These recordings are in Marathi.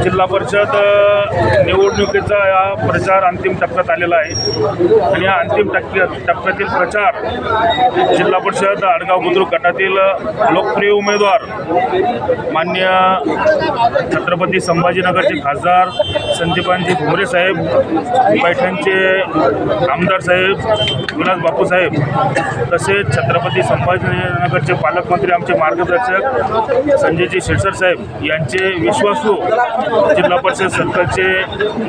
जिल्हा परिषद निवडणुकीचा हा प्रचार अंतिम टप्प्यात आलेला आहे आणि या अंतिम टप्प्यातील प्रचार जिल्हा परिषद आडगाव बुद्रुक गटातील लोकप्रिय उमेदवार माननीय छत्रपती संभाजीनगरचे खासदार संदीपानजी भुमरे साहेब, पैठणचे आमदार साहेब विलास बापू साहेब, तसेच छत्रपती संभाजीनगरचे पालकमंत्री आमचे मार्गदर्शक संजयजी शिरसाट साहेब यांचे विश्वासू जिल्हा परिषद सर्कलचे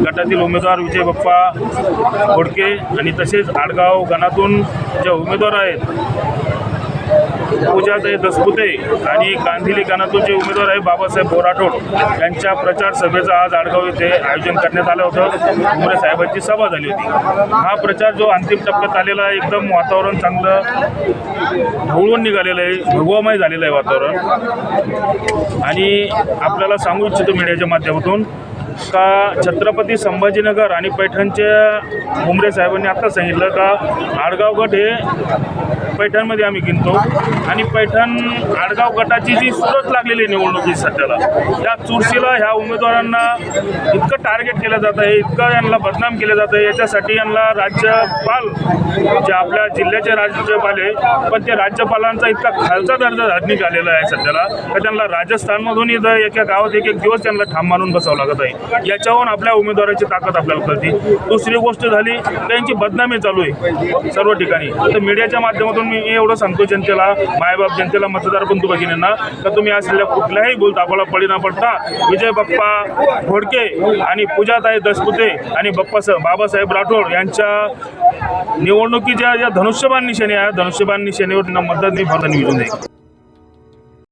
गटातील उमेदवार विजय बाप्पा घोडके आणि तसेच आडगाव गणातून जे उमेदवार आहेत पूजाताई दसपुते आणि गांधीली गणातून जे उमेदवार आहे बाबासाहेब बोराटोड यांच्या प्रचार सभेचं आज आडगाव येथे आयोजन करण्यात आलं होतं. भुमरे साहेबांची सभा झाली होती. हा प्रचार जो अंतिम टप्प्यात आलेला आहे, एकदम वातावरण चांगलं ढवळून निघालेलं आहे, भगवामय झालेलं आहे वातावरण. आणि आपल्याला सांगू इच्छितो मीडियाच्या माध्यमातून का छत्रपती संभाजीनगर आणि पैठणच्या भुमरे साहेबांनी आता सांगितलं का आडगाव गट हे पैठणमध्ये आम्ही गिनतो आणि पैठण आडगाव गटाची जी सुरत लागलेली आहे निवडणुकी सध्याला, त्या चुरशीला ह्या उमेदवारांना इतकं टार्गेट केलं जात आहे, इतकं यांना बदनाम केलं जातं आहे. याच्यासाठी यांना राज्यपाल जे आपल्या जिल्ह्याचे राज्यपाल आहे पण ते राज्यपालांचा इतका खालचा दर्जा धाडण्यात आलेला आहे सध्याला तर त्यांना राजस्थानमधून इथं एका गावात एक दिवस त्यांना ठाम मानून बसावं लागत आहे. याच्यावरून आपल्या उमेदवाराची ताकद आपल्याला कळते. दुसरी गोष्ट झाली त्यांची बदनामी चालू आहे सर्व ठिकाणी. तर मीडियाच्या माध्यमातून मी एवढं सांगतो जनतेला, मायबाप जनतेला, मतदार बंधू भगिनींना तर तुम्ही असलेल्या कुठल्याही बोलतापाला पडी न पडता विजय बाप्पा घोडके आणि पूजाताई दसपुते आणि बाबासाहेब राठोड यांच्या निवडणुकीच्या ज्या धनुष्यबाण निशाणी आहे, धनुष्यबाण निशाणीवर त्यांना मतदान निवडून जाईल.